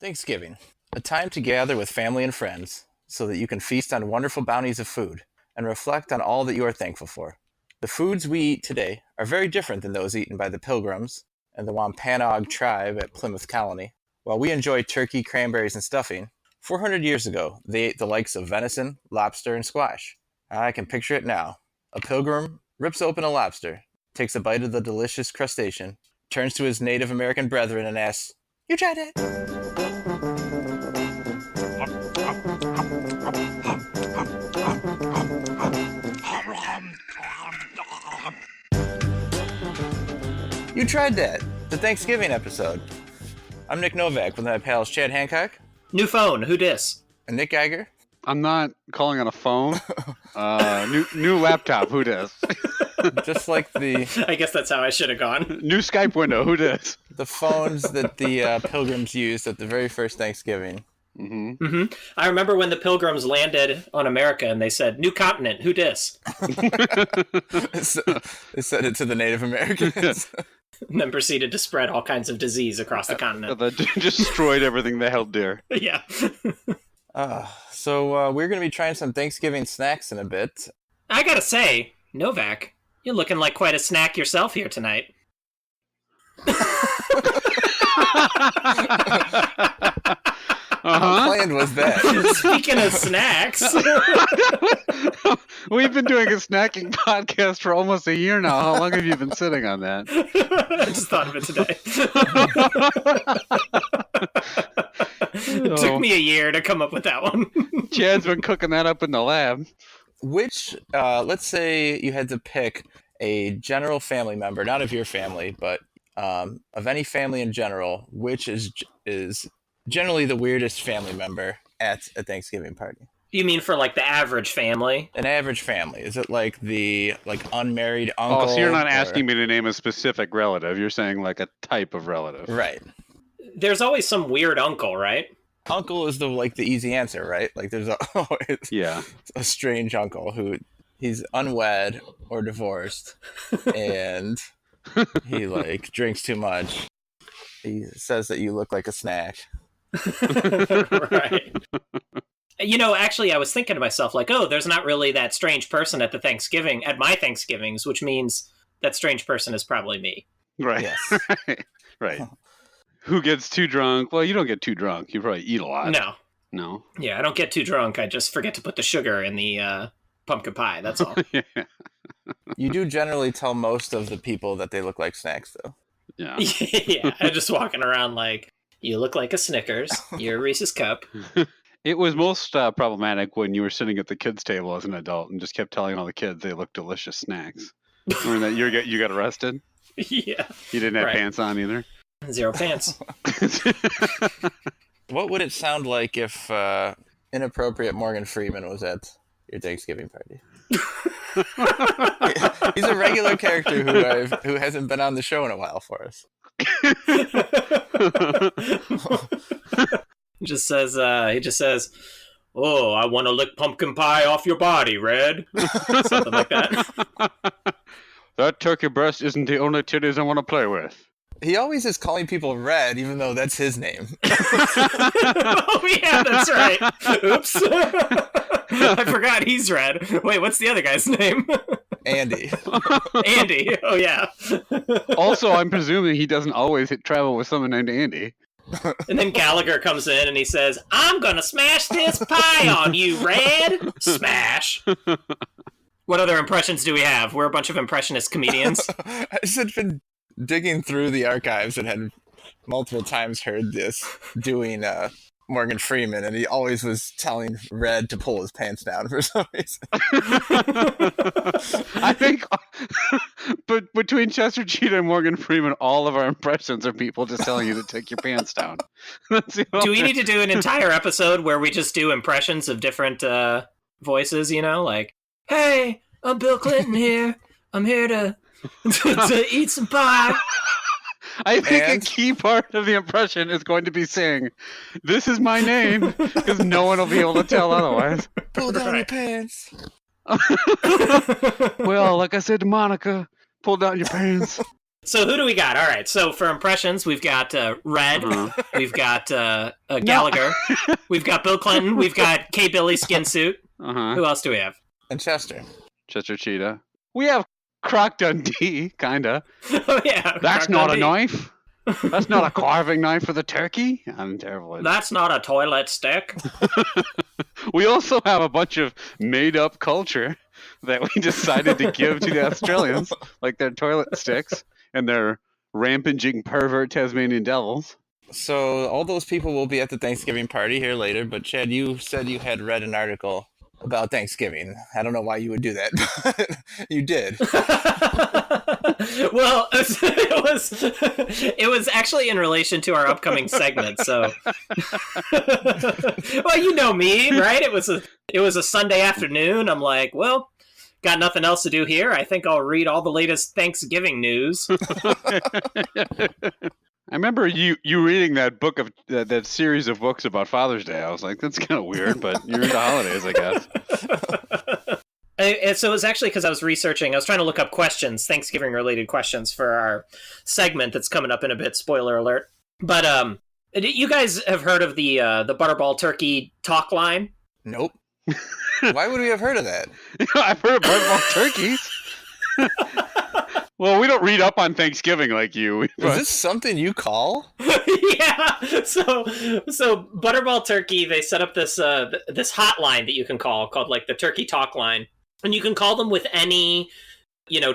Thanksgiving, a time to gather with family and friends so that you can feast on wonderful bounties of food and reflect on all that you are thankful for. The foods we eat today are very different than those eaten by the Pilgrims and the Wampanoag tribe at Plymouth Colony. While we enjoy turkey, cranberries, and stuffing, 400 years ago, they ate the likes of venison, lobster, and squash. I can picture it now. A pilgrim rips open a lobster, takes a bite of the delicious crustacean, turns to his Native American brethren and asks, "You tried it?" You Tried Dat, the Thanksgiving episode. I'm Nick Novak with my pals Chad Hancock. New phone, who dis? And Nick Geiger. I'm not calling on a phone. New laptop, who dis? Just like the... I guess that's how I should have gone. New Skype window, who dis? The phones that the Pilgrims used at the very first Thanksgiving. I remember when the Pilgrims landed on America and they said, "New continent, who dis?" They said it to the Native Americans. And then proceeded to spread all kinds of disease across the continent. That destroyed everything they held dear. Yeah. So we're going to be trying some Thanksgiving snacks in a bit. I gotta say, Novak, you're looking like quite a snack yourself here tonight. How planned was that? Speaking of snacks. We've been doing a snacking podcast for almost a year now. How long have you been sitting on that? I just thought of it today. It took me a year to come up with that one. Chad's been cooking that up in the lab. Which, let's say you had to pick a general family member, not of your family, but of any family in general, which is generally the weirdest family member at a Thanksgiving party. You mean for like the average family? An average family. Is it like the unmarried uncle? Oh, so you're not asking me to name a specific relative. You're saying like a type of relative. Right. There's always some weird uncle, right? Uncle is the easy answer, right? Like there's always a strange uncle who he's unwed or divorced and he drinks too much. He says that you look like a snack. Right. Actually, I was thinking to myself, there's not really that strange person at my Thanksgivings, which means that strange person is probably me. Right. Yes. Right. Who gets too drunk? Well, you don't get too drunk. You probably eat a lot. No. Yeah, I don't get too drunk. I just forget to put the sugar in the pumpkin pie. That's all. Yeah. You do generally tell most of the people that they look like snacks, though. Yeah. Yeah, I'm just walking around like, you look like a Snickers. You're a Reese's Cup. It was most problematic when you were sitting at the kids' table as an adult and just kept telling all the kids they looked delicious snacks. Remember that you got arrested? Yeah. You didn't have pants on either? Zero pants. What would it sound like if inappropriate Morgan Freeman was at your Thanksgiving party? He's a regular character who hasn't been on the show in a while for us. He just says, "Oh, I want to lick pumpkin pie off your body, Red." Something like that. That turkey breast isn't the only titties I want to play with. He always is calling people Red, even though that's his name. Oh, yeah, that's right. Oops. I forgot he's Red. Wait, what's the other guy's name? Andy. Andy. Oh, yeah. Also, I'm presuming he doesn't always travel with someone named Andy. And then Gallagher comes in and he says, "I'm going to smash this pie on you, Red." Smash. What other impressions do we have? We're a bunch of impressionist comedians. I just had been digging through the archives and had multiple times heard this doing Morgan Freeman, and he always was telling Red to pull his pants down for some reason. I think but between Chester Cheetah and Morgan Freeman, all of our impressions are people just telling you to take your pants down. Do we need to do an entire episode where we just do impressions of different voices, like, "Hey, I'm Bill Clinton here. I'm here to eat some pie." I think a key part of the impression is going to be saying, "This is my name," because no one will be able to tell otherwise. Pull down your pants. Well, like I said to Monica, pull down your pants. So who do we got? All right. So for impressions, we've got Red. We've got Gallagher. We've got Bill Clinton. We've got K. Billy Skin Suit. Who else do we have? And Chester. Chester Cheetah. We have Croc Dundee, kinda. Oh yeah. That's Croc not Dundee. a knife. That's not a carving knife for the turkey. I'm terrible. That's not a toilet stick. We also have a bunch of made-up culture that we decided to give to the Australians, like their toilet sticks and their rampaging pervert Tasmanian devils. So all those people will be at the Thanksgiving party here later, but Chad, you said you had read an article about Thanksgiving. I don't know why you would do that, but you did. Well, it was actually in relation to our upcoming segment. So, well, you know me, right? It was a Sunday afternoon. I'm like, well, got nothing else to do here. I think I'll read all the latest Thanksgiving news. I remember you reading that book of that series of books about Father's Day. I was like, that's kind of weird, but you're into holidays, I guess. And so it was actually because I was researching. I was trying to look up questions, Thanksgiving-related questions for our segment that's coming up in a bit. Spoiler alert! But you guys have heard of the Butterball Turkey talk line? Nope. Why would we have heard of that? I've heard of Butterball turkeys. Well, we don't read up on Thanksgiving like you. Is this something you call? Yeah. So Butterball Turkey, they set up this this hotline that you can call called like the Turkey Talk Line, and you can call them with any,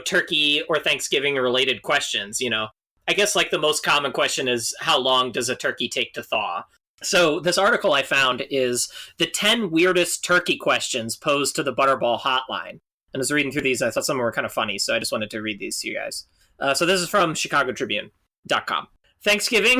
turkey or Thanksgiving related questions. I guess like the most common question is, how long does a turkey take to thaw? So this article I found is the 10 weirdest turkey questions posed to the Butterball hotline. And I was reading through these, and I thought some were kind of funny, so I just wanted to read these to you guys. So this is from ChicagoTribune.com. Thanksgiving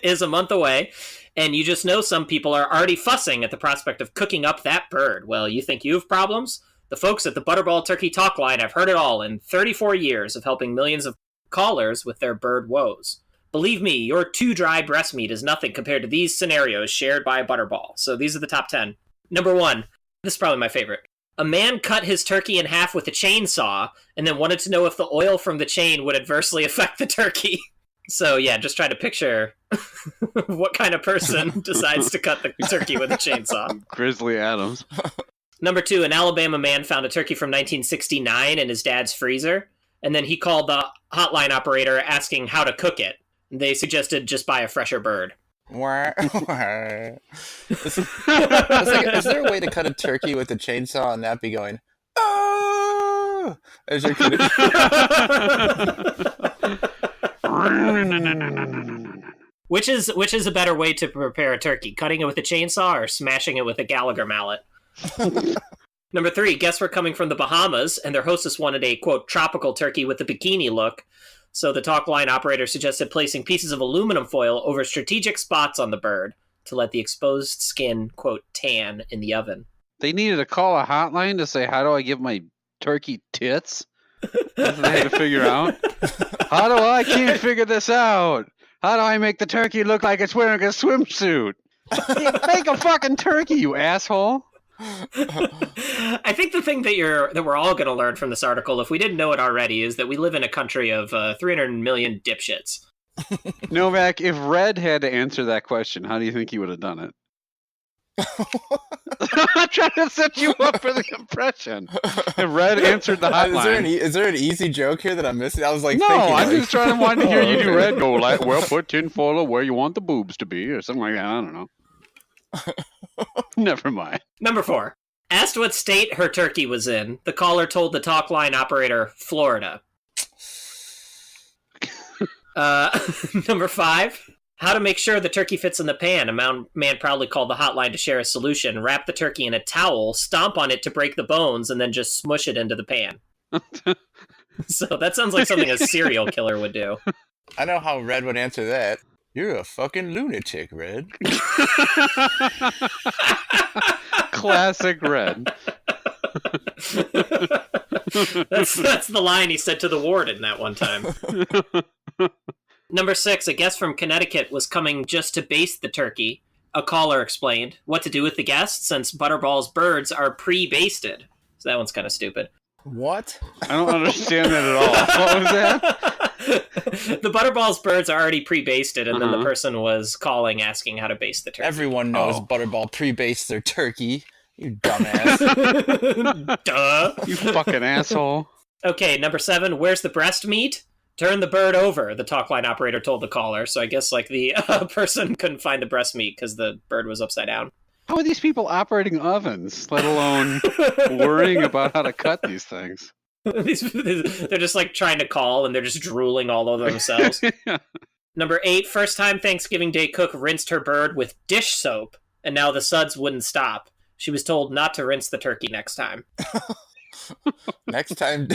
is a month away, and you just know some people are already fussing at the prospect of cooking up that bird. Well, you think you have problems? The folks at the Butterball Turkey Talk Line have heard it all in 34 years of helping millions of callers with their bird woes. Believe me, your too dry breast meat is nothing compared to these scenarios shared by Butterball. So these are the top 10. Number 1. This is probably my favorite. A man cut his turkey in half with a chainsaw and then wanted to know if the oil from the chain would adversely affect the turkey. So yeah, just try to picture what kind of person decides to cut the turkey with a chainsaw. Grizzly Adams. Number 2, an Alabama man found a turkey from 1969 in his dad's freezer, and then he called the hotline operator asking how to cook it. They suggested just buy a fresher bird. Is there a way to cut a turkey with a chainsaw and not be going, oh, as you're cutting? Which is a better way to prepare a turkey? Cutting it with a chainsaw or smashing it with a Gallagher mallet? Number 3, guests were coming from the Bahamas, and their hostess wanted a, quote, tropical turkey with a bikini look. So the talk line operator suggested placing pieces of aluminum foil over strategic spots on the bird to let the exposed skin, quote, tan in the oven. They needed to call a hotline to say, how do I give my turkey tits? That's what they had to figure out. I can't figure this out. How do I make the turkey look like it's wearing a swimsuit? Make a fucking turkey, you asshole. I think the thing that we're all going to learn from this article, if we didn't know it already, is that we live in a country of 300 million dipshits. Novak, if Red had to answer that question, how do you think he would have done it? I'm trying to set you up for the impression. If Red answered the hotline. Is there an easy joke here that I'm missing? I was like, no, thinking, I'm just wanting to hear you do okay. Red go like, well, put tinfoil where you want the boobs to be, or something like that. I don't know. Never mind. Number 4. Asked what state her turkey was in, the caller told the talk line operator, Florida. Number 5. How to make sure the turkey fits in the pan. A man proudly called the hotline to share a solution. Wrap the turkey in a towel, stomp on it to break the bones, and then just smush it into the pan. So that sounds like something a serial killer would do. I know how Red would answer that. You're a fucking lunatic, Red. Classic Red. That's the line he said to the warden that one time. Number 6, a guest from Connecticut was coming just to baste the turkey. A caller explained what to do with the guest since Butterball's birds are pre-basted. So that one's kind of stupid. What? I don't understand that at all. What was that? The Butterball's birds are already pre-basted, and then the person was calling asking how to baste the turkey. Everyone knows Butterball pre-based their turkey. You dumbass. Duh. You fucking asshole. Okay, number 7. Where's the breast meat? Turn the bird over, the talk line operator told the caller. So I guess like the person couldn't find the breast meat because the bird was upside down. How are these people operating ovens, let alone worrying about how to cut these things? They're just like trying to call and they're just drooling all over themselves. Yeah. Number 8, first time Thanksgiving Day cook rinsed her bird with dish soap, and now the suds wouldn't stop. She was told not to rinse the turkey next time. Next time,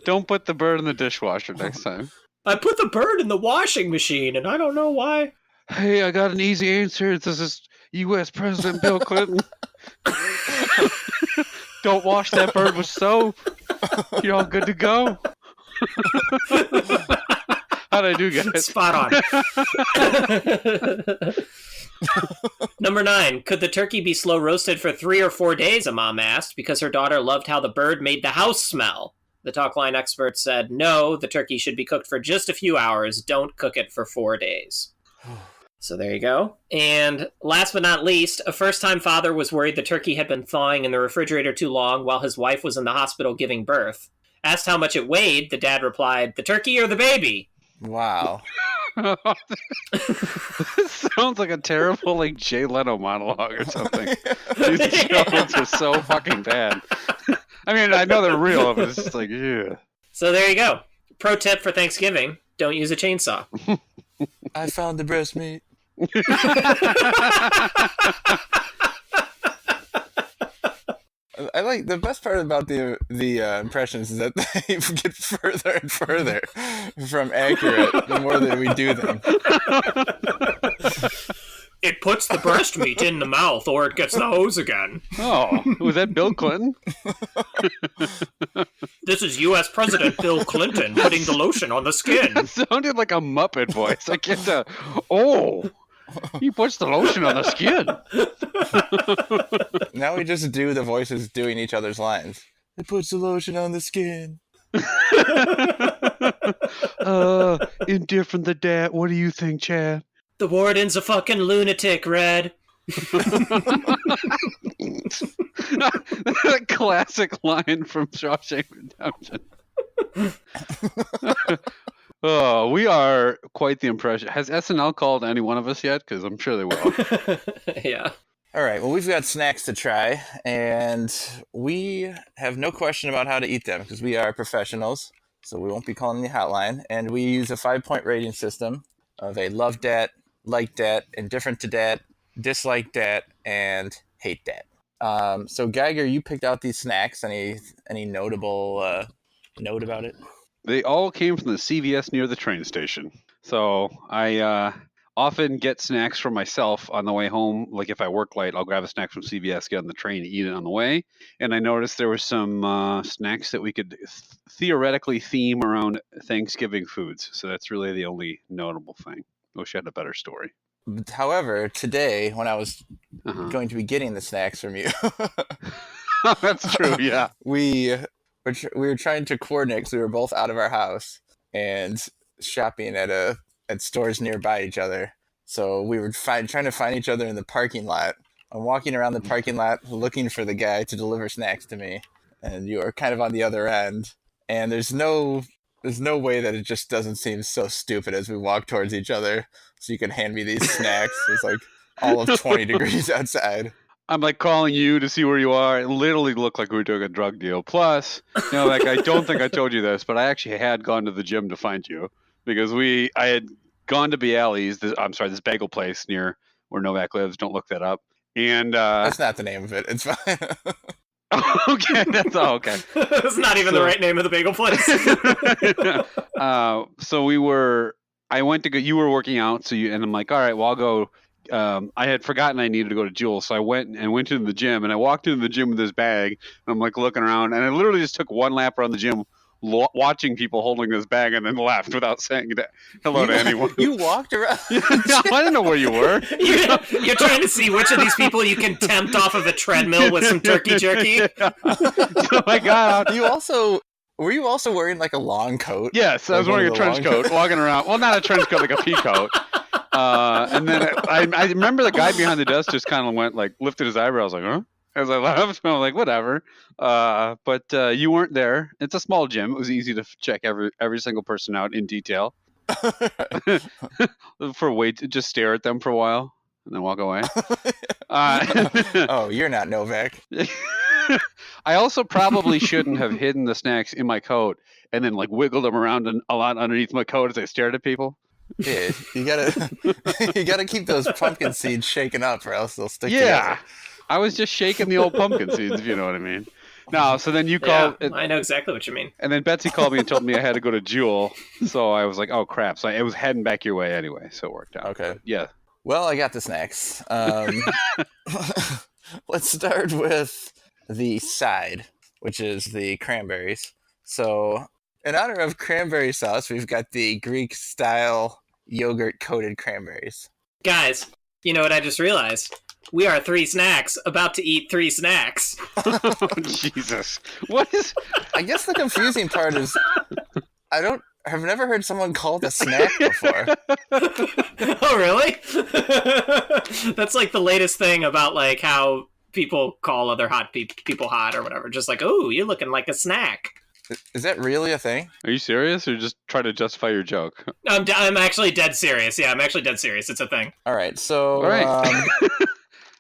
don't put the bird in the dishwasher next time. I put the bird in the washing machine, and I don't know why. Hey, I got an easy answer. This is U.S. President Bill Clinton. Don't wash that bird with soap. You're all good to go. How'd I do, guys? Spot on. Number 9, could the turkey be slow roasted for 3 or 4 days, a mom asked, because her daughter loved how the bird made the house smell. The talk line expert said, no, the turkey should be cooked for just a few hours. Don't cook it for 4 days. So there you go. And last but not least, a first-time father was worried the turkey had been thawing in the refrigerator too long while his wife was in the hospital giving birth. Asked how much it weighed, the dad replied, the turkey or the baby? wow. This sounds like a terrible like Jay Leno monologue or something. These jokes are so fucking bad. I mean, I know they're real, but it's just like, yeah. So there you go. Pro tip for Thanksgiving, don't use a chainsaw. I found the breast meat. I like the best part about the impressions is that they get further and further from accurate the more that we do them. It puts the breast meat in the mouth or it gets the hose again. Oh, was that Bill Clinton? This is U.S. President Bill Clinton putting the lotion on the skin. That sounded like a Muppet voice. I can't tell. Oh, he puts the lotion on the skin. Now we just do the voices doing each other's lines. It puts the lotion on the skin. Indifferent the dad. What do you think, Chad? The warden's a fucking lunatic, Red. That classic line from Shawshank Redemption. Oh, we are quite the impression. Has SNL called any one of us yet? Because I'm sure they will. Yeah. All right, well, we've got snacks to try, and we have no question about how to eat them because we are professionals, so we won't be calling the hotline. And we use a 5-point rating system of a love dat, like dat, indifferent to dat, dislike dat, and hate dat. So, Geiger, you picked out these snacks. Any notable note about it? They all came from the CVS near the train station. So I often get snacks for myself on the way home. Like if I work late, I'll grab a snack from CVS, get on the train, eat it on the way. And I noticed there were some snacks that we could theoretically theme around Thanksgiving foods. So that's really the only notable thing. Wish I had a better story. However, today, when I was going to be getting the snacks from you... That's true, yeah. We were trying to coordinate because we were both out of our house and shopping at stores nearby each other. So we were trying to find each other in the parking lot. I'm walking around the parking lot looking for the guy to deliver snacks to me, and you are kind of on the other end. And there's no way that it just doesn't seem so stupid as we walk towards each other. So you can hand me these snacks. It's like all of 20 degrees outside. I'm like calling you to see where you are. It literally looked like we were doing a drug deal. Plus, like I don't think I told you this, but I actually had gone to the gym to find you because I had gone to Bially's. This bagel place near where Novak lives. Don't look that up. And that's not the name of it. It's fine. Okay, that's all okay. That's not even the right name of the bagel place. So I went to go. You were working out, and I'm like, all right, well, I'll go. I had forgotten I needed to go to Jules, so I went into the gym, and I walked into the gym with this bag, and I'm like looking around, and I literally just took one lap around the gym, watching people holding this bag, and then left without saying hello to anyone. You walked around? No, I didn't know where you were. You're trying to see which of these people you can tempt off of a treadmill with some turkey jerky? Yeah. So I got out. You also Were you also wearing like a long coat? Yes, I was Like one wearing a of the trench long- coat, walking around. Well, not a trench coat, like a pea coat. And then I remember the guy behind the desk just kind of went like, lifted his eyebrows, like, huh? As I left, I'm like, whatever. But you weren't there. It's a small gym. It was easy to check every single person out in detail. Just stare at them for a while and then walk away. Oh, you're not Novak. I also probably shouldn't have hidden the snacks in my coat and then like wiggled them around a lot underneath my coat as I stared at people. Yeah, you gotta keep those pumpkin seeds shaken up, or else they'll stick Yeah, together. I was just shaking the old pumpkin seeds, if you know what I mean. No, so then you called, I know exactly what you mean. and then Betsy called me and told me I had to go to Jewel. So I was like, oh crap! So I was heading back your way anyway, so it worked out. Okay. But yeah. Well, I got the snacks. Let's start with the side, which is the cranberries. So, in honor of cranberry sauce, we've got the Greek-style yogurt-coated cranberries. Guys, you know what I just realized? We are 3 snacks, about to eat 3 snacks. Oh, Jesus, what is? I guess the confusing part is I've never heard someone call it a snack before. Oh, really? That's like the latest thing about like how people call other people hot or whatever. Just like, oh, you're looking like a snack. Is that really a thing? Are you serious, or just try to justify your joke? I'm actually dead serious. Yeah, I'm actually dead serious. It's a thing. All right, so All right.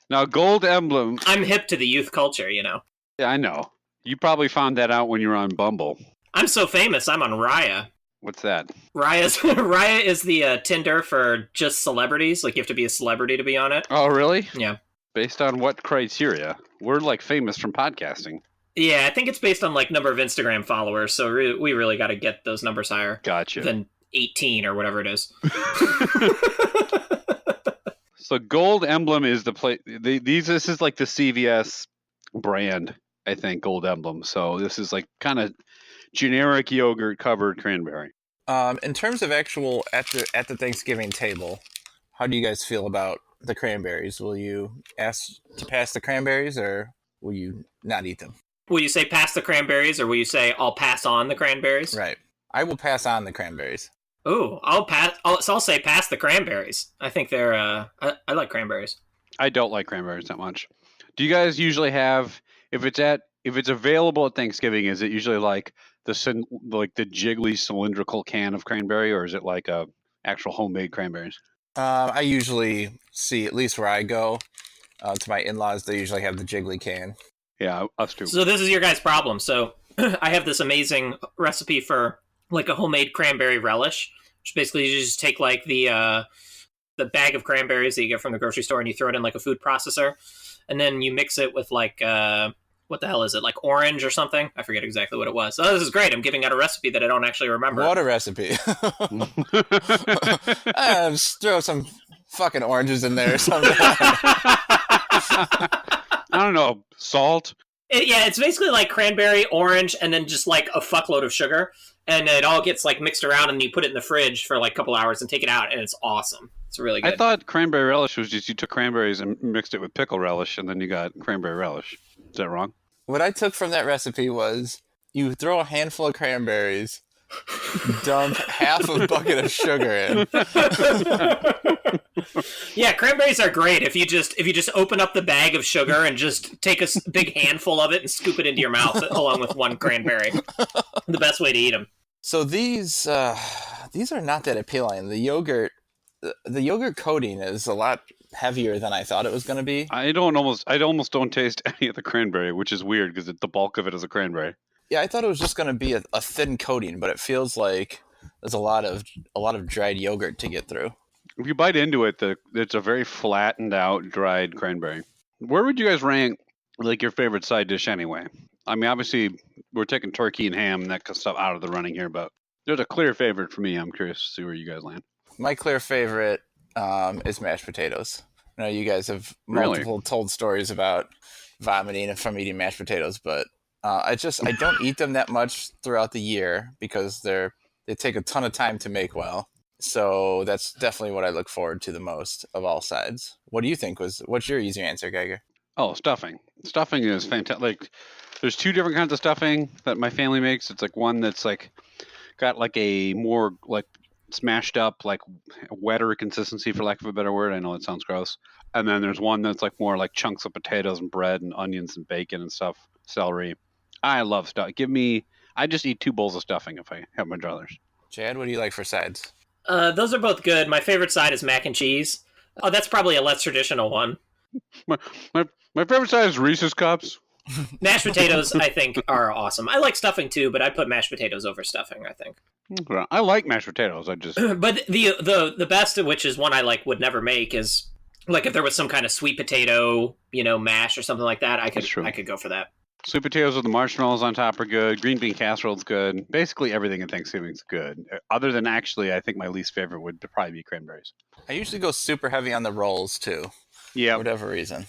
Now, Gold Emblem. I'm hip to the youth culture, you know. Yeah, I know. You probably found that out when you were on Bumble. I'm so famous. I'm on Raya. What's that? Raya is the Tinder for just celebrities. Like you have to be a celebrity to be on it. Oh, really? Yeah. Based on what criteria? We're like famous from podcasting. Yeah, I think it's based on like number of Instagram followers. So we really got to get those numbers higher. Gotcha. Than 18 or whatever it is. So Gold Emblem is the play. This is like the CVS brand, I think. Gold Emblem. So this is like kind of generic yogurt covered cranberry. In terms of actual at the Thanksgiving table, how do you guys feel about the cranberries? Will you ask to pass the cranberries, or will you not eat them? Will you say pass the cranberries, or will you say I'll pass on the cranberries? Right. I will pass on the cranberries. Ooh, I'll say pass the cranberries. I think they're I like cranberries. I don't like cranberries that much. Do you guys usually have, if it's available at Thanksgiving, is it usually like the jiggly cylindrical can of cranberry, or is it like a actual homemade cranberries? I usually see, at least where I go, to my in-laws, they usually have the jiggly can. Yeah, us too. So this is your guys' problem. So I have this amazing recipe for like a homemade cranberry relish, which basically you just take like the bag of cranberries that you get from the grocery store and you throw it in like a food processor, and then you mix it with like what the hell is it, like orange or something? I forget exactly what it was. Oh, this is great. I'm giving out a recipe that I don't actually remember. What a recipe. Just throw some fucking oranges in there or something. I don't know, salt. It's basically like cranberry, orange, and then just like a fuckload of sugar. And it all gets like mixed around, and you put it in the fridge for like a couple hours and take it out, and it's awesome. It's really good. I thought cranberry relish was just you took cranberries and mixed it with pickle relish, and then you got cranberry relish. Is that wrong? What I took from that recipe was you throw a handful of cranberries, dump half a bucket of sugar in. Yeah, cranberries are great if you just open up the bag of sugar and just take a big handful of it and scoop it into your mouth along with one cranberry. The best way to eat them. So these are not that appealing. The yogurt coating is a lot heavier than I thought it was going to be. I almost don't taste any of the cranberry, which is weird because the bulk of it is a cranberry. Yeah, I thought it was just going to be a thin coating, but it feels like there's a lot of dried yogurt to get through. If you bite into it, it's a very flattened out, dried cranberry. Where would you guys rank like your favorite side dish anyway? I mean, obviously we're taking turkey and ham and that kind of stuff out of the running here, but there's a clear favorite for me. I'm curious to see where you guys land. My clear favorite is mashed potatoes. I know you guys have told stories about vomiting from eating mashed potatoes, but I don't eat them that much throughout the year because they take a ton of time to make well. So that's definitely what I look forward to the most of all sides. What do you think what's your easy answer, Geiger? Oh, stuffing. Stuffing is fantastic. Like, There's two different kinds of stuffing that my family makes. It's like one that's like got like a more like smashed up, like wetter consistency, for lack of a better word. I know it sounds gross. And then there's one that's like more like chunks of potatoes and bread and onions and bacon and stuff, celery. I love stuff. I just eat 2 bowls of stuffing if I have my druthers. Chad, what do you like for sides? Those are both good. My favorite side is mac and cheese. Oh, that's probably a less traditional one. My favorite side is Reese's Cups. Mashed potatoes, I think, are awesome. I like stuffing too, but I'd put mashed potatoes over stuffing, I think. I like mashed potatoes. I just But the best, which is one I like would never make, is like if there was some kind of sweet potato, mash or something like that, I could go for that. sweet potatoes with the marshmallows on top are good. Green bean casserole's good. Basically everything in Thanksgiving's good. Other than actually, I think my least favorite would probably be cranberries. I usually go super heavy on the rolls too. Yeah, For whatever reason.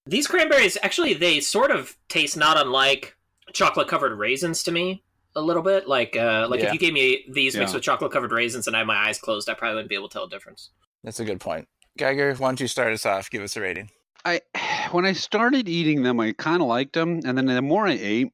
These cranberries, actually, they sort of taste not unlike chocolate-covered raisins to me, a little bit. Like if you gave me these mixed with chocolate-covered raisins and I had my eyes closed, I probably wouldn't be able to tell the difference. That's a good point. Geiger, why don't you start us off? Give us a rating. When I started eating them, I kind of liked them, and then the more I ate,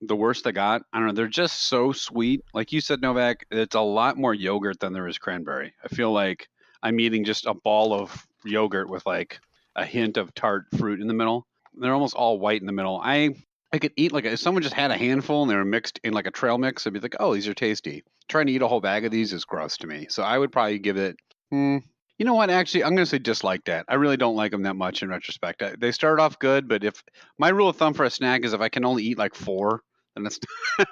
the worse they got. I don't know. They're just so sweet. Like you said, Novak, it's a lot more yogurt than there is cranberry. I feel like I'm eating just a ball of yogurt with like a hint of tart fruit in the middle. They're almost all white in the middle. I could eat like if someone just had a handful and they were mixed in like a trail mix, I'd be like, oh, these are tasty. Trying to eat a whole bag of these is gross to me. So I would probably give it. You know what? Actually, I'm going to say dislike that. I really don't like them that much in retrospect. They start off good, but if my rule of thumb for a snack is if I can only eat like 4, then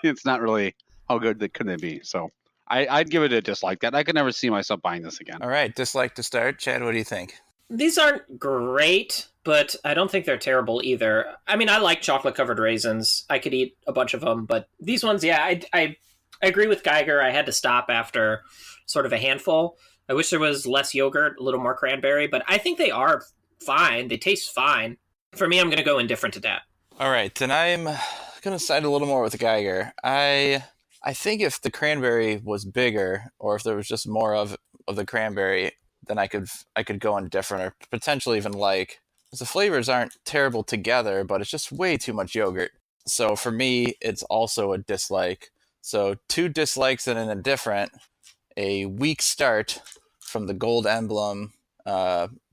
it's not really how good could they be. So I'd give it a dislike. That I could never see myself buying this again. All right, dislike to start. Chad, what do you think? These aren't great, but I don't think they're terrible either. I mean, I like chocolate-covered raisins. I could eat a bunch of them, but these ones, yeah, I agree with Geiger. I had to stop after sort of a handful. I wish there was less yogurt, a little more cranberry, but I think they are fine. They taste fine. For me, I'm going to go indifferent to that. All right, then I'm going to side a little more with Geiger. I think if the cranberry was bigger, or if there was just more of the cranberry, then I could go indifferent, or potentially even like. The flavors aren't terrible together, but it's just way too much yogurt. So for me, it's also a dislike. So 2 dislikes and an indifferent. A weak start from the Gold Emblem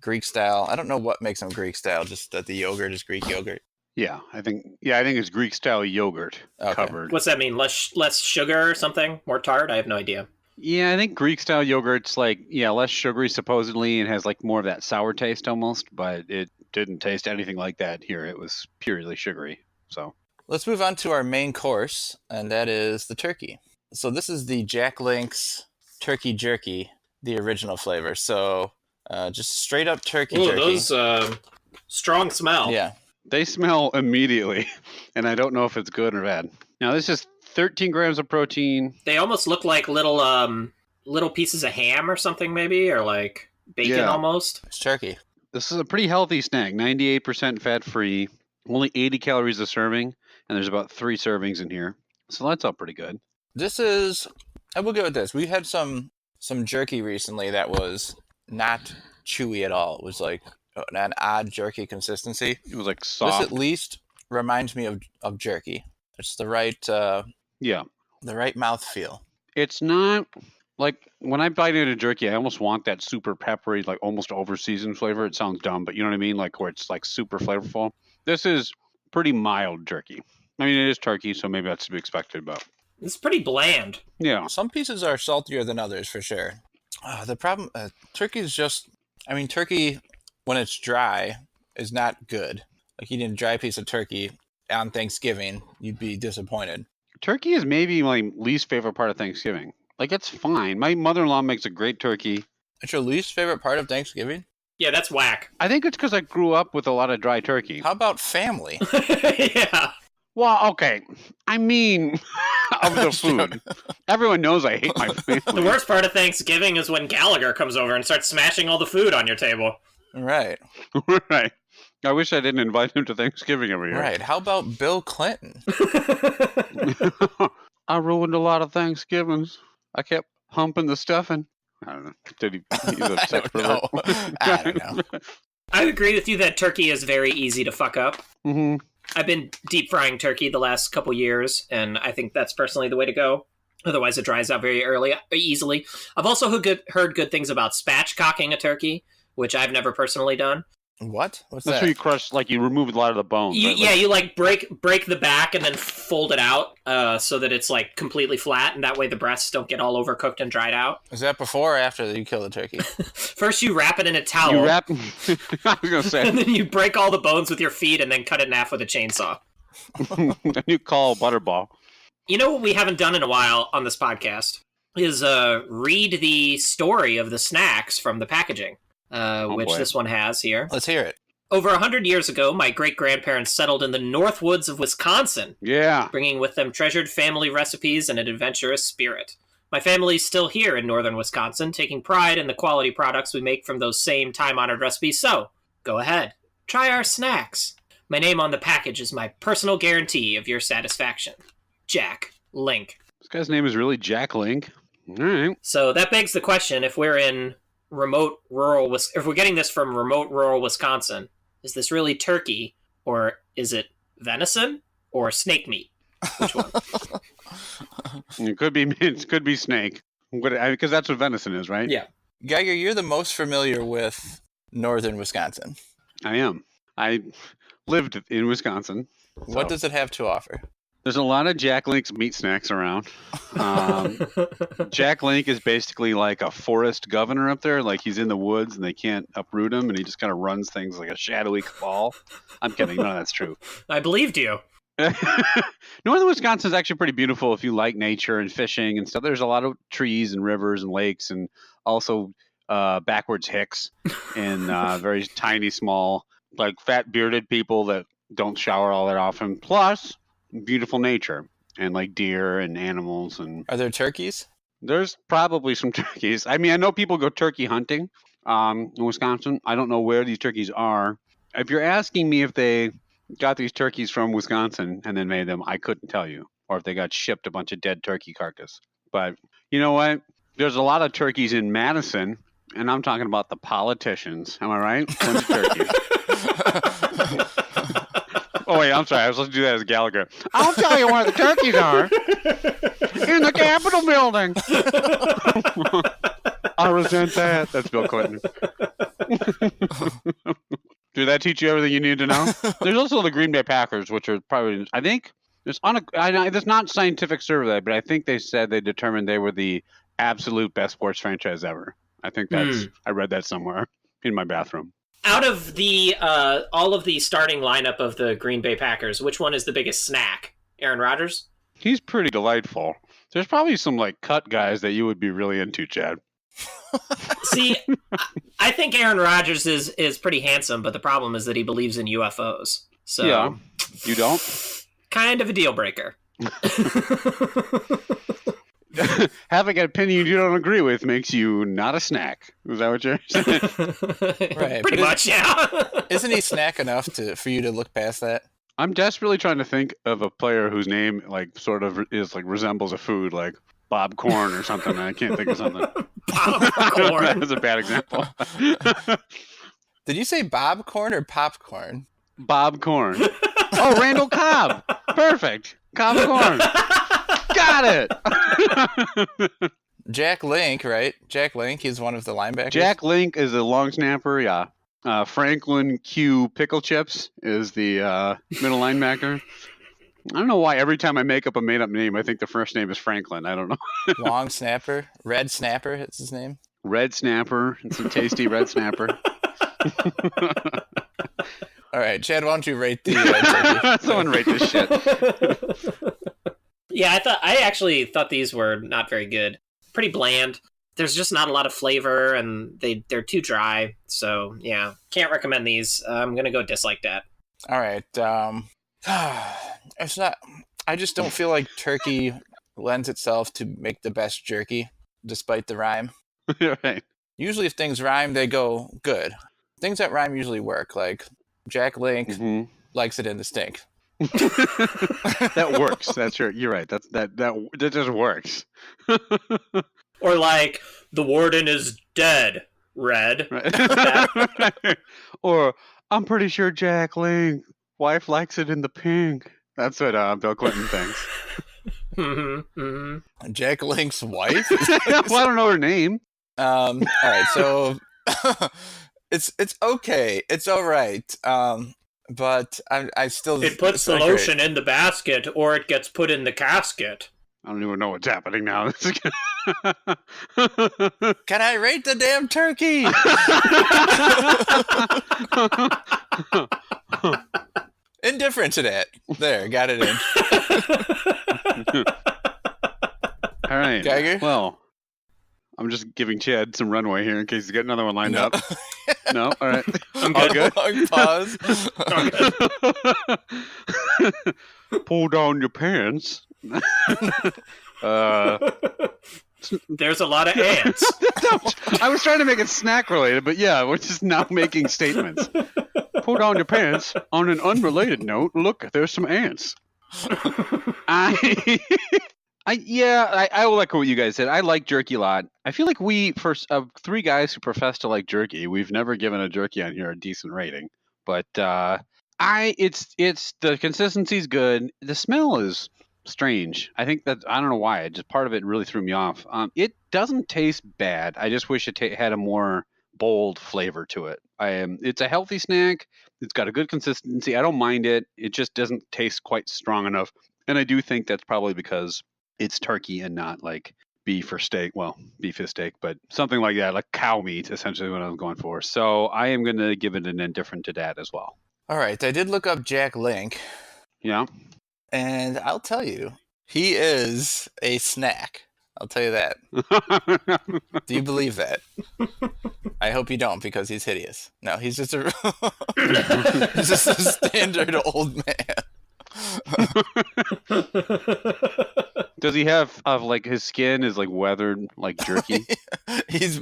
Greek style. I don't know what makes them Greek style, just that the yogurt is Greek yogurt. Yeah, I think it's Greek style yogurt covered. What's that mean? Less sugar or something? More tart? I have no idea. Yeah, I think Greek style yogurt's like less sugary supposedly and has like more of that sour taste almost, but it didn't taste anything like that here. It was purely sugary. So let's move on to our main course, and that is the turkey. So this is the Jack Link's Turkey Jerky, the original flavor. So just straight up turkey jerky. Those strong smell. Yeah. They smell immediately, and I don't know if it's good or bad. Now, this is 13 grams of protein. They almost look like little pieces of ham or something maybe, or like bacon almost. It's turkey. This is a pretty healthy snack, 98% fat-free, only 80 calories a serving, and there's about 3 servings in here. So that's all pretty good. I will go with this. We had some jerky recently that was not chewy at all. It was like an odd jerky consistency. It was like soft. This at least reminds me of jerky. It's the right the right mouthfeel. It's not like when I bite into jerky, I almost want that super peppery, like almost over-seasoned flavor. It sounds dumb, but you know what I mean? Like where it's like super flavorful. This is pretty mild jerky. I mean, it is turkey, so maybe that's to be expected, but it's pretty bland. Yeah. Some pieces are saltier than others for sure. The problem, turkey is just, turkey when it's dry is not good. Like eating a dry piece of turkey on Thanksgiving, you'd be disappointed. Turkey is maybe my least favorite part of Thanksgiving. Like, it's fine. My mother-in-law makes a great turkey. It's your least favorite part of Thanksgiving? Yeah, that's whack. I think it's because I grew up with a lot of dry turkey. How about family? Yeah. Well, okay. I mean, of the food. Everyone knows I hate my family. The worst part of Thanksgiving is when Gallagher comes over and starts smashing all the food on your table. Right. Right. I wish I didn't invite him to Thanksgiving every year. Right. How about Bill Clinton? I ruined a lot of Thanksgivings. I kept humping the stuffing. I don't know. Did he's upset for that? I don't know. I agree with you that turkey is very easy to fuck up. Mm-hmm. I've been deep frying turkey the last couple years, and I think that's personally the way to go. Otherwise, it dries out very easily. I've also heard good things about spatchcocking a turkey, which I've never personally done. What? What's That's that? where you crush, like you remove a lot of the bones. Right? Yeah, you like break the back and then fold it out so that it's like completely flat, and that way the breasts don't get all overcooked and dried out. Is that before or after you kill the turkey? First, you wrap it in a towel. You wrap. I was gonna say. And then you break all the bones with your feet and then cut it in half with a chainsaw. Then you call Butterball. You know what we haven't done in a while on this podcast is read the story of the snacks from the packaging, which boy. this one has here. Let's hear it. Over 100 years ago, my great-grandparents settled in the North Woods of Wisconsin, Yeah. bringing with them treasured family recipes and an adventurous spirit. My family's still here in northern Wisconsin, taking pride in the quality products we make from those same time-honored recipes, so go ahead, try our snacks. My name on the package is my personal guarantee of your satisfaction. Jack Link. This guy's name is really Jack Link. All right. So that begs the question, if we're in if we're getting this from remote rural Wisconsin, is this really turkey, or is it venison, or snake meat? Which one? It could be snake, because that's what venison is, right? Yeah. Geiger, you're the most familiar with northern Wisconsin. I am. I lived in Wisconsin. What does it have to offer? There's a lot of Jack Link's meat snacks around. Jack Link is basically like a forest governor up there. Like he's in the woods and they can't uproot him, and he just kind of runs things like a shadowy cabal. I'm kidding. None of that's true. I believed you. Northern Wisconsin is actually pretty beautiful if you like nature and fishing and stuff. There's a lot of trees and rivers and lakes, and also backwards hicks and very tiny, small, like fat bearded people that don't shower all that often. Plus, beautiful nature and like deer and animals. And Are there turkeys? there's probably some turkeys. I mean, I know people go turkey hunting in Wisconsin. I don't know where these turkeys are. If you're asking me if they got these turkeys from Wisconsin and then made them, I couldn't tell you. Or if they got shipped a bunch of dead turkey carcass. But you know what? There's a lot of turkeys in Madison, and I'm talking about the politicians. Am I right? Bunch of turkeys. Oh, wait, I'm sorry. I was supposed to do that as Gallagher. I'll tell you where the turkeys are. In the Capitol building. I resent that. That's Bill Clinton. Did that teach you everything you need to know? There's also the Green Bay Packers, which are probably, I think, it's not scientific survey, but I think they said they determined they were the absolute best sports franchise ever. I think I read that somewhere in my bathroom. Out of the all of the starting lineup of the Green Bay Packers, which one is the biggest snack? Aaron Rodgers? He's pretty delightful. There's probably some like cut guys that you would be really into, Chad. See, I think Aaron Rodgers is pretty handsome, but the problem is that he believes in UFOs. So Yeah. You don't? Kind of a deal breaker. Having an opinion you don't agree with makes you not a snack. Is that what you're saying? Right. Pretty much, yeah. Isn't he snack enough for you to look past that? I'm desperately trying to think of a player whose name like sort of is like resembles a food, like Bob Corn or something. I can't think of something. Popcorn. That was a bad example. Did you say Bob Corn or popcorn? Bob Corn. Oh, Randall Cobb. Perfect. Cobb Corn. Got it. Jack Link, right? Jack Link, he's one of the linebackers. Jack Link is a long snapper, yeah. Franklin Q Pickle Chips is the middle linebacker. I don't know why every time I make up a made-up name, I think the first name is Franklin. I don't know. Long snapper. Red snapper, it's his name. Red snapper. It's a tasty red snapper. All right, Chad, why don't you rate the turkey? Someone rate this shit. Yeah, I actually thought these were not very good. Pretty bland. There's just not a lot of flavor, and they're too dry. So yeah, can't recommend these. I'm gonna go dislike that. All right. It's not. I just don't feel like turkey lends itself to make the best jerky, despite the rhyme. Right. Usually, if things rhyme, they go good. Things that rhyme usually work. Like Jack Link likes it in the stink. That works. That's right. You're right. That just works. Or like, the warden is dead, Red. Right. Or I'm pretty sure Jack Link Wife likes it in the pink. That's what Bill Clinton thinks. Jack Link's wife? Well, I don't know her name. All right, so it's okay. It's all right. But I still... It puts it's the not great. lotion in the basket, or it gets put in the casket. I don't even know what's happening now. Can I rate the damn turkey? Indifferent to that. There, got it in. All right. Geiger? Well, I'm just giving Chad some runway here in case he's got another one lined up. No? All right. I'm All good. good? Pause. Pull down your pants. There's a lot of ants. I was trying to make it snack related, but yeah, we're just now making statements. Pull down your pants. On an unrelated note, look, there's some ants. I will echo what you guys said. I like jerky a lot. I feel like we, first of three guys who profess to like jerky, we've never given a jerky on here a decent rating. But it's the consistency's good. The smell is strange. I think that I don't know why. Just part of it really threw me off. It doesn't taste bad. I just wish it had a more bold flavor to it. It's a healthy snack. It's got a good consistency. I don't mind it. It just doesn't taste quite strong enough. And I do think that's probably because it's turkey and not like beef or steak. Well, beef is steak, but something like that, like cow meat, essentially what I was going for. So I am going to give it an indifferent to that as well. All right, I did look up Jack Link. Yeah. And I'll tell you, he is a snack. I'll tell you that. Do you believe that? I hope you don't, because he's hideous. No, he's just a he's just a standard old man. Does he have like his skin is like weathered like jerky? He's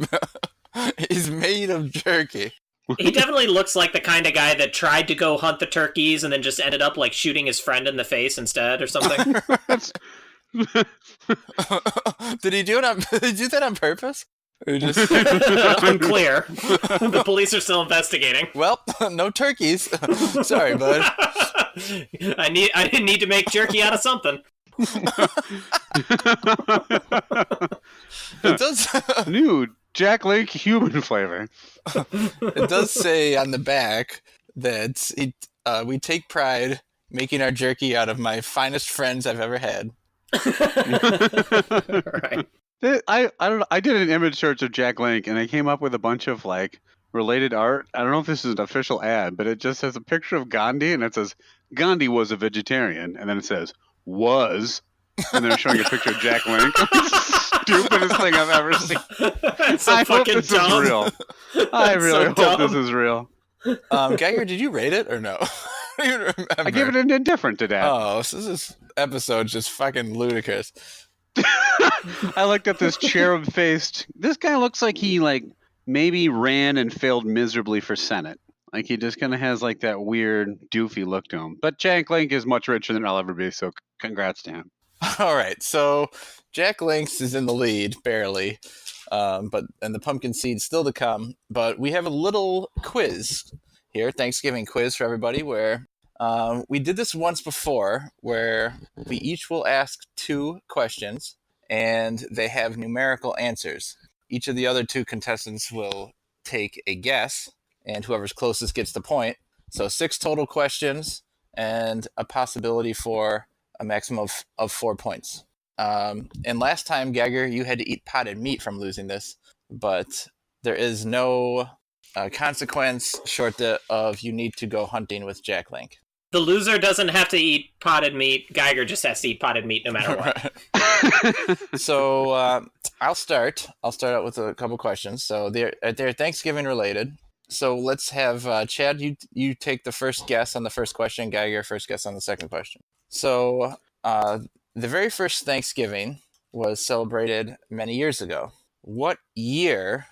made of jerky. He definitely looks like the kind of guy that tried to go hunt the turkeys and then just ended up like shooting his friend in the face instead or something. Did he do that on purpose? Or just... Unclear. The police are still investigating. Well, no turkeys. Sorry, bud. I didn't need to make jerky out of something. It does. New Jack Link human flavor. It does say on the back that we take pride making our jerky out of my finest friends I've ever had. Right. I don't know. I did an image search of Jack Link and I came up with a bunch of like related art. I don't know if this is an official ad, but it just has a picture of Gandhi and it says Gandhi was a vegetarian, and then it says was, and they're showing a picture of Jack Link. Stupidest thing I've ever seen. That's so I hope fucking this dumb. is real. I really hope dumb. this is real. Geiger, did you rate it or no? I don't even remember. I gave it an indifferent to that. Oh, so this episode's just fucking ludicrous. I looked at this cherub-faced. This guy looks like he like maybe ran and failed miserably for Senate. Like he just kind of has like that weird doofy look to him. But Jack Link is much richer than I'll ever be, so congrats to him. All right, so Jack Link's is in the lead barely, and the pumpkin seeds still to come. But we have a little quiz here, Thanksgiving quiz for everybody, where we did this once before, where we each will ask 2 questions, and they have numerical answers. Each of the other 2 contestants will take a guess, and whoever's closest gets the point. So 6 total questions, and a possibility for a maximum of 4 points. And last time, Geiger, you had to eat potted meat from losing this, but there is no consequence short of you need to go hunting with Jack Link. The loser doesn't have to eat potted meat. Geiger just has to eat potted meat no matter what. So I'll start. I'll start out with a couple questions. So they're Thanksgiving related. So let's have Chad, you take the first guess on the first question, Geiger first guess on the second question. So the very first Thanksgiving was celebrated many years ago. What year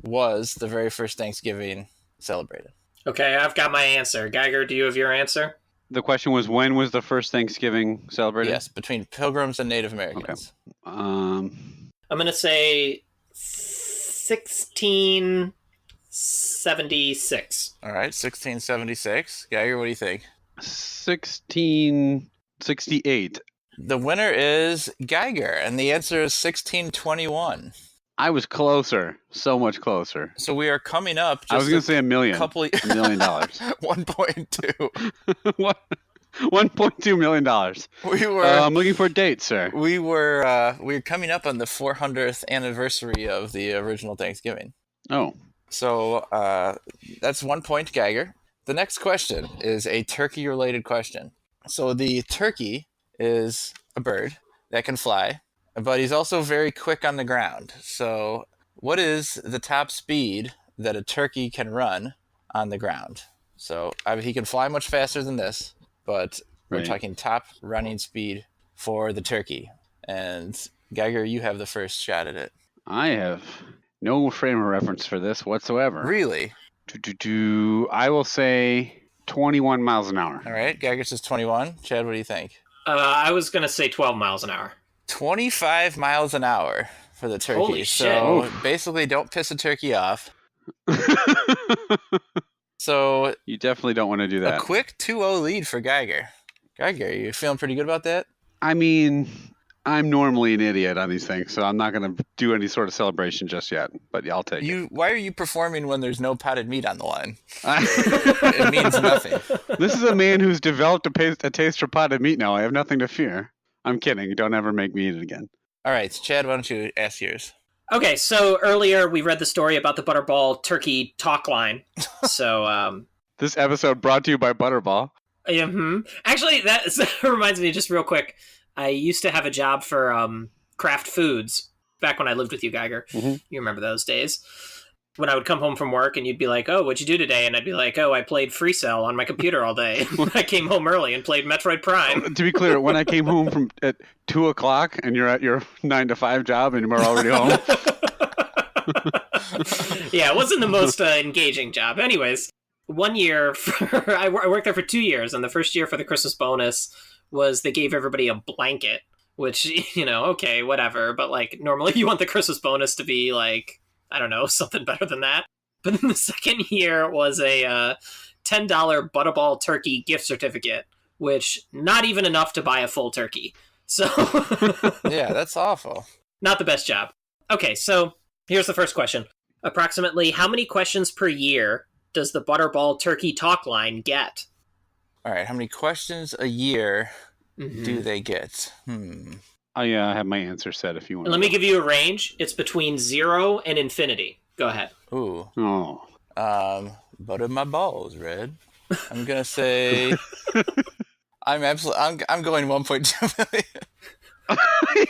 was the very first Thanksgiving celebrated? Okay, I've got my answer. Geiger, do you have your answer? The question was, when was the first Thanksgiving celebrated? Yes, between Pilgrims and Native Americans. Okay. I'm going to say 1676. All right, 1676. Geiger, what do you think? 1668. The winner is Geiger, and the answer is 1621. I was closer. So much closer. So we are coming up. Just I was going to say $1 million. $1 million. 1.2. $1.2 million. We were. I'm looking for a date, sir. We were coming up on the 400th anniversary of the original Thanksgiving. Oh. So that's 1 point, Geiger. The next question is a turkey-related question. So the turkey is a bird that can fly, but he's also very quick on the ground. So what is the top speed that a turkey can run on the ground? So he can fly much faster than this, but we're talking top running speed for the turkey. And Geiger, you have the first shot at it. I have no frame of reference for this whatsoever. Really? I will say 21 miles an hour. All right, Geiger says 21. Chad, what do you think? I was going to say 12 miles an hour. 25 miles an hour for the turkey. Holy shit. So basically, don't piss a turkey off. So you definitely don't want to do that. A quick 2-0 lead for Geiger. Geiger, you feeling pretty good about that? I mean, I'm normally an idiot on these things, so I'm not going to do any sort of celebration just yet. But yeah, I'll take it. Why are you performing when there's no potted meat on the line? It means nothing. This is a man who's developed a taste for potted meat now. I have nothing to fear. I'm kidding. Don't ever make me eat it again. All right, Chad, why don't you ask yours? Okay, so earlier we read the story about the Butterball turkey talk line. So this episode brought to you by Butterball. Actually, that reminds me, just real quick. I used to have a job for Kraft Foods back when I lived with you, Geiger. Mm-hmm. You remember those days? When I would come home from work and you'd be like, "Oh, what'd you do today?" And I'd be like, "Oh, I played Free Cell on my computer all day." I came home early and played Metroid Prime. To be clear, when I came home at 2:00 and you're at your 9 to 5 job and we're already home. Yeah, it wasn't the most engaging job. Anyways, one year, I worked there for 2 years, and the first year for the Christmas bonus was they gave everybody a blanket, which, okay, whatever. But like normally you want the Christmas bonus to be like, I don't know, something better than that. But then the second year was a $10 Butterball turkey gift certificate, which not even enough to buy a full turkey. So yeah, that's awful. Not the best job. Okay, so here's the first question. Approximately how many questions per year does the Butterball turkey talk line get? All right, how many questions a year do they get? I have my answer set if you want. And let me give you a range. It's between 0 and infinity. Go ahead. Ooh. Oh. Butter my balls, Red. I'm gonna say I'm going 1.2 million.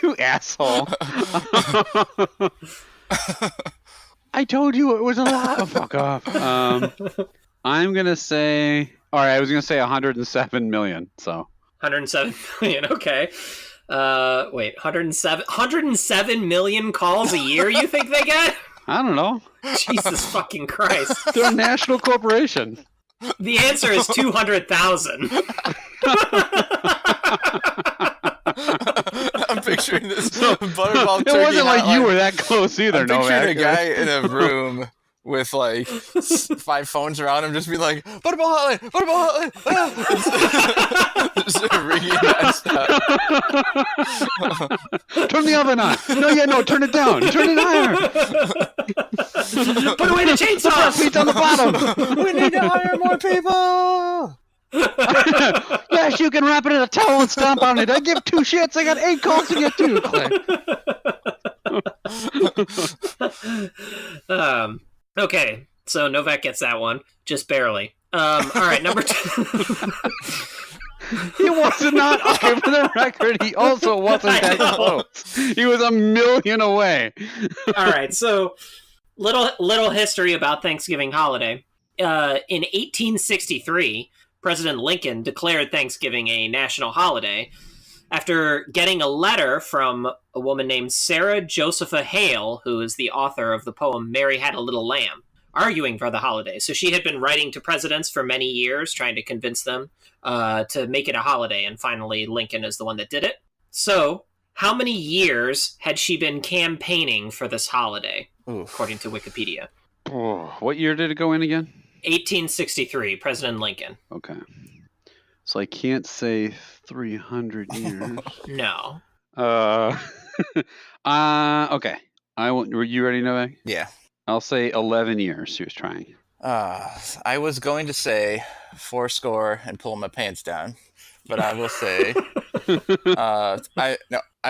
You asshole. I told you it was a lot. Fuck off. I'm gonna say. All right, I was gonna say 107 million. So 107 million. Okay. Wait, 107 million calls a year. You think they get? I don't know. Jesus fucking Christ! They're a national corporation. The answer is 200,000. I'm picturing this Butterball turkey. It wasn't like hotline. you were that close either. I'm picturing a guy in a room with like 5 phones around him, just be like, Butterball hotline, Butterball hotline. Just ringing nonstop. Turn the oven on. No, turn it down. Turn it higher. Put away the chainsaw. Feet on the bottom. We need to hire more people. Yes, you can wrap it in a towel and stomp on it. I give 2 shits. I got 8 calls to get to. Click. Okay, so Novak gets that one, just barely. All right, number 2. He was not, okay, for the record, he also wasn't that close. He was a million away. All right, so little history about Thanksgiving holiday. In 1863, President Lincoln declared Thanksgiving a national holiday after getting a letter from a woman named Sarah Josepha Hale, who is the author of the poem Mary Had a Little Lamb, arguing for the holiday. So she had been writing to presidents for many years, trying to convince them to make it a holiday, and finally Lincoln is the one that did it. So how many years had she been campaigning for this holiday, according to Wikipedia? Oh, what year did it go in again? 1863, President Lincoln. Okay. So I can't say 300 years. No. Okay. Were you ready, Novak? Yeah. I'll say 11 years she was trying. I was going to say 4 and pull my pants down, but I will say I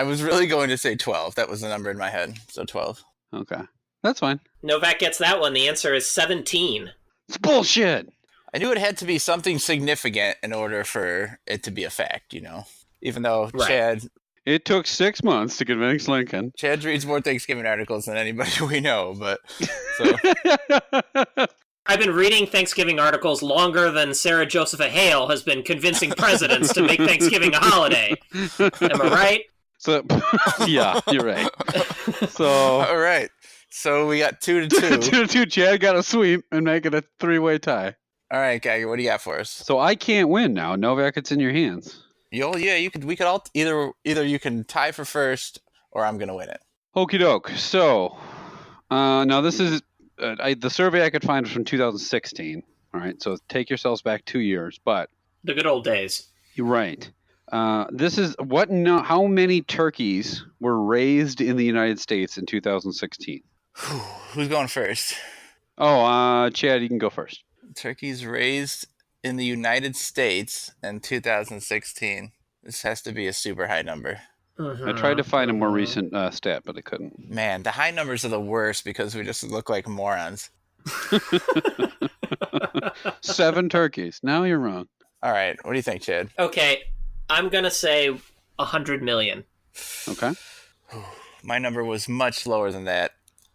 was really going to say 12. That was the number in my head, so 12. Okay. That's fine. Novak gets that one. The answer is 17. It's bullshit. I knew it had to be something significant in order for it to be a fact, even though Right. It took 6 months to convince Lincoln. Chad reads more Thanksgiving articles than anybody we know, but so I've been reading Thanksgiving articles longer than Sarah Josepha Hale has been convincing presidents to make Thanksgiving a holiday. Am I right? So, yeah, you're right. So, all right. So we got 2-2. 2-2. Chad got a sweep and make it a 3-way tie. All right, Geiger, what do you got for us? So I can't win now. Novak, it's in your hands. Yeah, you could. We could all either you can tie for first, or I'm gonna win it. Okie doke. So, now this is the survey I could find was from 2016. All right, so take yourselves back 2 years, but The good old days. you're right. This is how many turkeys were raised in the United States in 2016? Who's going first? Oh, Chad, you can go first. Turkeys raised in the United States in 2016. This has to be a super high number. I tried to find a more recent stat, but I couldn't. Man, the high numbers are the worst because we just look like morons. 7 turkeys. Now you're wrong. All right, what do you think, Chad? Okay, I'm going to say 100 million. Okay. My number was much lower than that.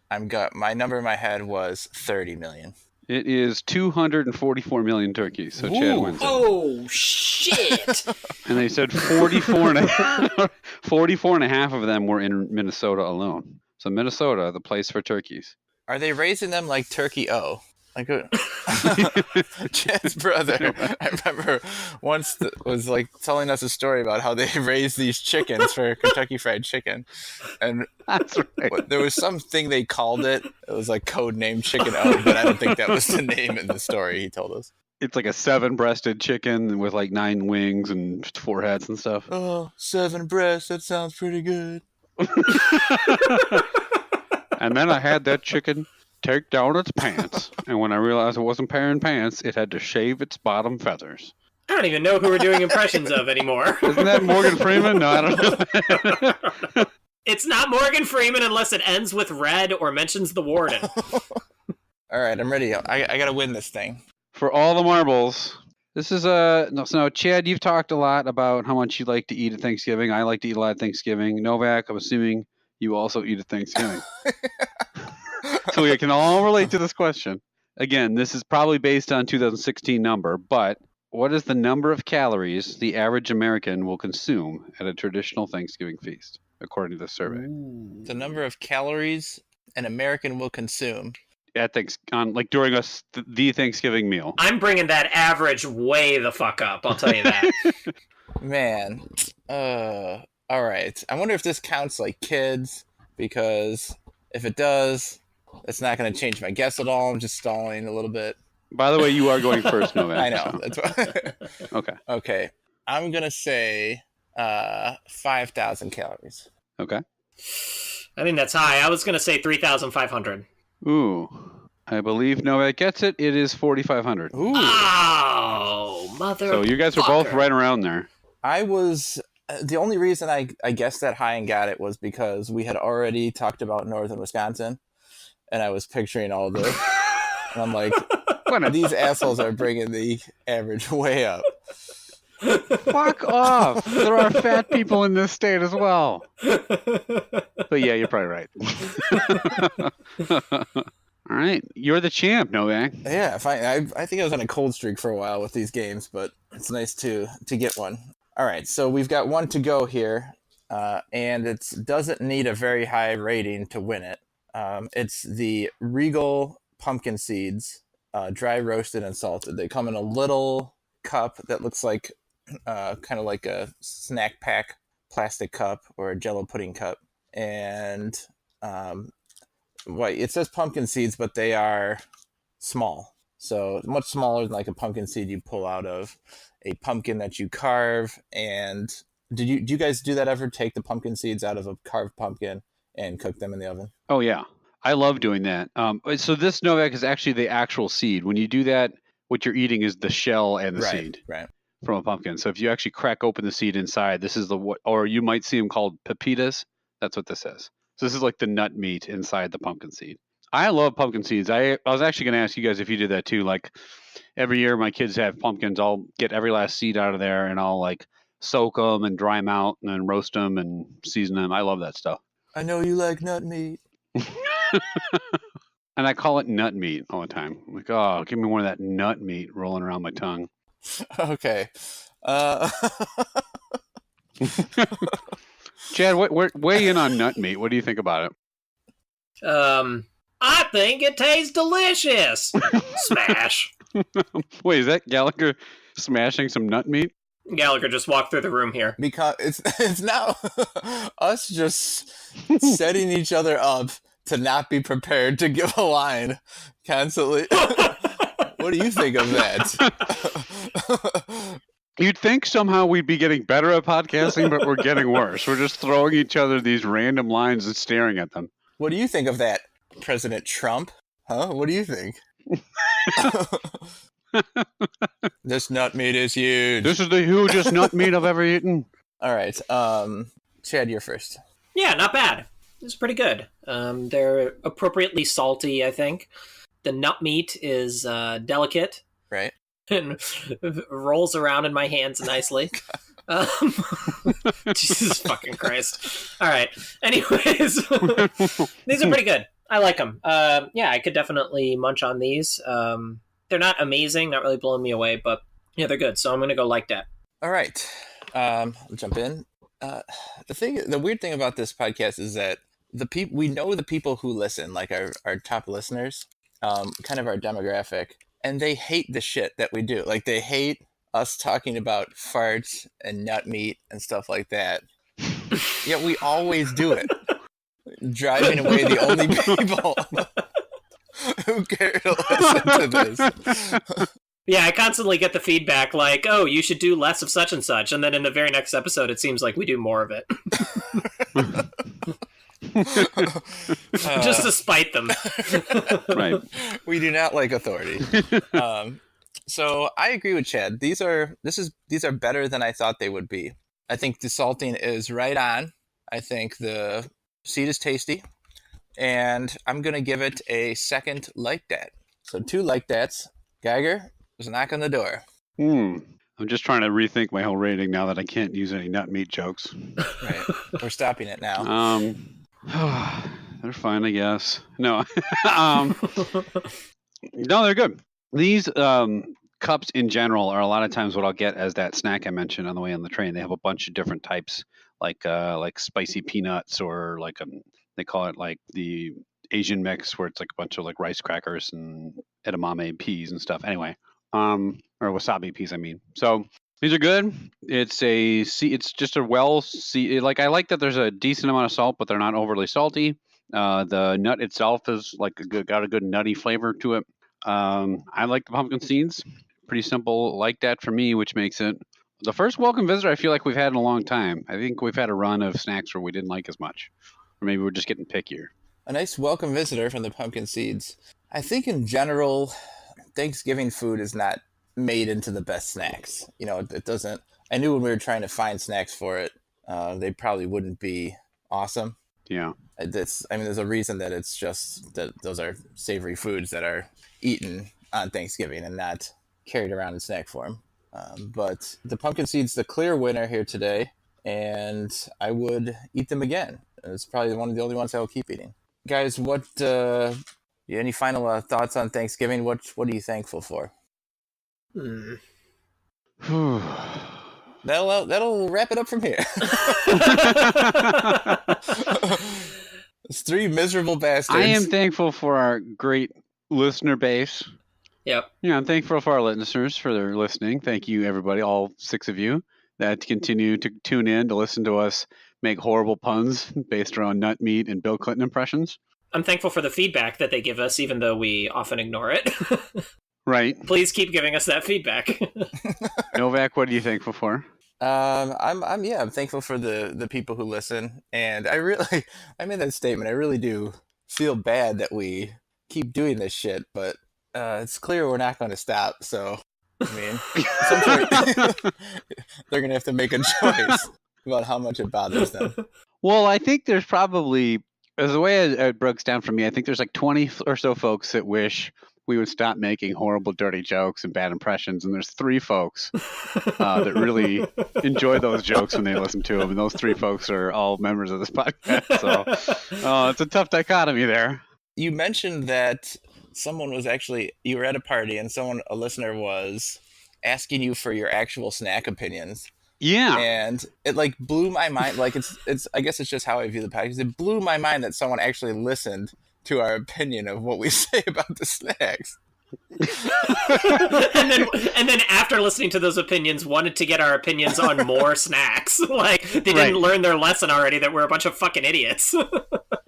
My number in my head was 30 million. It is 244 million turkeys, so Chad wins it. Oh, shit! And they said 44 and a half of them were in Minnesota alone. So Minnesota, the place for turkeys. Are they raising them like Turkey O? Like Chad's brother, I remember once was like telling us a story about how they raised these chickens for Kentucky Fried Chicken, and That's right. there was something they called it. It was like code name Chicken O, but I don't think that was the name in the story he told us. It's like a 7-breasted chicken with like 9 wings and 4 heads and stuff. Oh, 7 breasts. That sounds pretty good. And then I had that chicken take down its pants, and when I realized it wasn't pairing pants, it had to shave its bottom feathers. I don't even know who we're doing impressions of anymore. Isn't that Morgan Freeman? No, I don't know. It's not Morgan Freeman unless it ends with red or mentions the warden. All right, I'm ready. I gotta win this thing. For all the marbles, this is so Chad, you've talked a lot about how much you like to eat at Thanksgiving. I like to eat a lot at Thanksgiving. Novak, I'm assuming you also eat at Thanksgiving. So we can all relate to this question. Again, this is probably based on 2016 number, but what is the number of calories the average American will consume at a traditional Thanksgiving feast, according to the survey? The number of calories an American will consume At during the Thanksgiving meal. I'm bringing that average way the fuck up, I'll tell you that. Man, all right. I wonder if this counts like kids, because if it does, it's not going to change my guess at all. I'm just stalling a little bit. By the way, you are going first, Novak. I know. So. That's why. Okay. Okay. I'm going to say 5,000 calories. Okay. I think that's high. I was going to say 3,500. Ooh. I believe Novak gets it. It is 4,500. Ooh. Oh, mother. So you guys were both right around there. I was... the only reason I guessed that high and got it was because we had already talked about northern Wisconsin, and I was picturing all the... and I'm like, these assholes are bringing the average way up. Fuck off. There are fat people in this state as well. But yeah, you're probably right. All right. You're the champ, Novak. Yeah, fine. I think I was on a cold streak for a while with these games, but it's nice to get one. All right, so we've got one to go here, and it doesn't need a very high rating to win it. It's the Regal Pumpkin Seeds, dry roasted and salted. They come in a little cup that looks like kind of like a snack pack plastic cup or a Jell-O pudding cup, and it says pumpkin seeds, but they are small. So much smaller than like a pumpkin seed you pull out of a pumpkin that you carve. And do you guys do that ever? Take the pumpkin seeds out of a carved pumpkin and cook them in the oven? Oh yeah, I love doing that. So this Novak is actually the actual seed. When you do that, what you're eating is the shell and the seed Right. from a pumpkin. So if you actually crack open the seed inside, this is or you might see them called pepitas. That's what this is. So this is like the nut meat inside the pumpkin seed. I love pumpkin seeds. I was actually going to ask you guys if you did that too. Like every year my kids have pumpkins. I'll get every last seed out of there and I'll like soak them and dry them out and then roast them and season them. I love that stuff. I know you like nut meat. And I call it nut meat all the time. I'm like, oh, give me more of that nut meat rolling around my tongue. Okay. Chad, weigh in on nut meat. What do you think about it? I think it tastes delicious. Smash. Wait, is that Gallagher smashing some nut meat? Gallagher just walked through the room here. Because it's now us just setting each other up to not be prepared to give a line constantly. What do you think of that? You'd think somehow we'd be getting better at podcasting, but we're getting worse. We're just throwing each other these random lines and staring at them. What do you think of that, President Trump? Huh? What do you think? This nut meat is huge. This is the hugest nut meat I've ever eaten. All right. Chad, you're first. Yeah, not bad. It's pretty good. They're appropriately salty, I think. The nut meat is delicate. Right. And rolls around in my hands nicely. Jesus fucking Christ. All right. Anyways, these are pretty good. I like them. Yeah, I could definitely munch on these. They're not amazing, not really blowing me away, but yeah, they're good. So I'm going to go like that. All right. I'll jump in. The weird thing about this podcast is that we know the people who listen, like our top listeners, kind of our demographic, and they hate the shit that we do. Like they hate us talking about farts and nut meat and stuff like that. Yet we always do it. Driving away the only people who care to listen to this. Yeah, I constantly get the feedback like, oh, you should do less of such and such. And then in the very next episode, it seems like we do more of it. Just to spite them. Right. We do not like authority. So I agree with Chad. These are better than I thought they would be. I think the salting is right on. I think the seed is tasty. And I'm going to give it a second like that. So 2 like that's. Geiger, there's a knock on the door. I'm just trying to rethink my whole rating now that I can't use any nut meat jokes. Right. We're stopping it now. They're fine, I guess. No. No, they're good. These cups in general are a lot of times what I'll get as that snack I mentioned on the way on the train. They have a bunch of different types, like spicy peanuts, or like they call it like the Asian mix, where it's like a bunch of like rice crackers and edamame peas and stuff. Anyway, or wasabi peas, I mean. So these are good. It's just a like, I like that there's a decent amount of salt, but they're not overly salty. The nut itself is like got a good nutty flavor to it. I like the pumpkin seeds. Pretty simple like that for me, which makes it the first welcome visitor I feel like we've had in a long time. I think we've had a run of snacks where we didn't like as much, or maybe we're just getting pickier. A nice welcome visitor from the pumpkin seeds. I think in general, Thanksgiving food is not made into the best snacks. You know, it doesn't. I knew when we were trying to find snacks for it, they probably wouldn't be awesome. Yeah. There's a reason that it's just that those are savory foods that are eaten on Thanksgiving and not carried around in snack form. But the pumpkin seeds, the clear winner here today, and I would eat them again. It's probably one of the only ones I will keep eating. Guys, what? Any final thoughts on Thanksgiving? What are you thankful for? That'll wrap it up from here. It's 3 miserable bastards. I am thankful for our great listener base. Yep. Yeah, I'm thankful for our listeners for their listening. Thank you, everybody, all 6 of you that continue to tune in to listen to us make horrible puns based around nut meat and Bill Clinton impressions. I'm thankful for the feedback that they give us, even though we often ignore it. Right. Please keep giving us that feedback. Novak, what are you thankful for? I'm thankful for the people who listen, and I made that statement. I really do feel bad that we keep doing this shit, but it's clear we're not going to stop. So, I mean, at some point they're going to have to make a choice about how much it bothers them. Well, I think there's probably, as the way it breaks down for me, I think there's like 20 or so folks that wish we would stop making horrible, dirty jokes and bad impressions. And there's 3 folks that really enjoy those jokes when they listen to them. And those 3 folks are all members of this podcast. So it's a tough dichotomy there. You mentioned that someone was you were at a party and a listener was asking you for your actual snack opinions. Yeah. And it like blew my mind. Like it's I guess it's just how I view the podcast. It blew my mind that someone actually listened to our opinion of what we say about the snacks. and then after listening to those opinions, wanted to get our opinions on more snacks. Like they didn't learn their lesson already that we're a bunch of fucking idiots.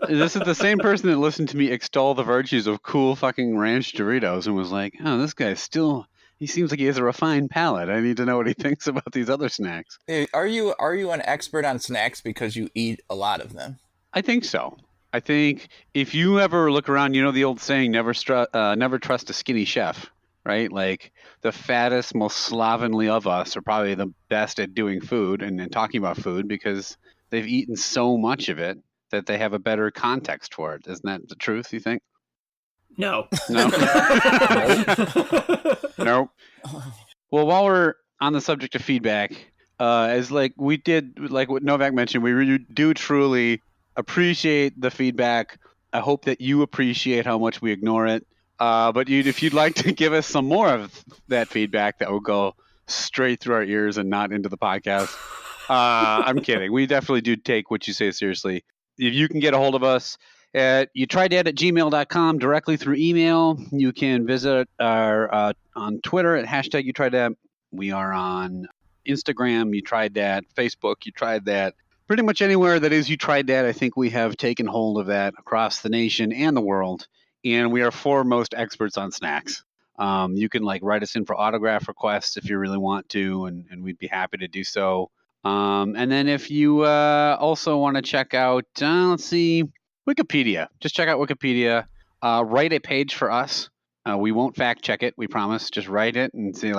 This is the same person that listened to me extol the virtues of cool fucking ranch Doritos and was like, oh, this guy's he seems like he has a refined palate. I need to know what he thinks about these other snacks. Hey, are you an expert on snacks because you eat a lot of them? I think so. I think if you ever look around, you know the old saying, never trust a skinny chef, right? Like the fattest, most slovenly of us are probably the best at doing food and talking about food because they've eaten so much of it that they have a better context for it. Isn't that the truth, you think? No. Nope. Well, while we're on the subject of feedback, as like we did, like what Novak mentioned, we really do truly appreciate the feedback. I hope that you appreciate how much we ignore it. But if you'd like to give us some more of that feedback, that will go straight through our ears and not into the podcast. I'm kidding. We definitely do take what you say seriously. If you can get a hold of us at youtrydat@gmail.com directly through email. You can visit our on Twitter at #YouTriedThat. We are on Instagram, You Tried Dat, Facebook, You Tried Dat. Pretty much anywhere that is You Tried Dat, I think we have taken hold of that across the nation and the world. And we are foremost experts on snacks. You can write us in for autograph requests if you really want to, and we'd be happy to do so. And then if you also want to check out, Wikipedia. Just check out Wikipedia. Write a page for us. We won't fact check it, we promise. Just write it and say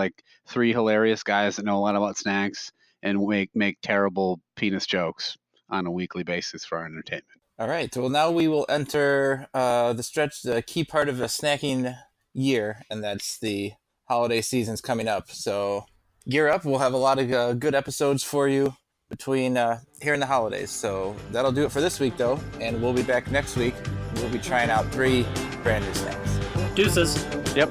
3 hilarious guys that know a lot about snacks and make terrible penis jokes on a weekly basis for our entertainment. All right. Well, now we will enter the key part of a snacking year, and that's the holiday season's coming up. So gear up. We'll have a lot of good episodes for you between here and the holidays. So that'll do it for this week, though, and we'll be back next week. We'll be trying out 3 brand new snacks. Deuces. Yep.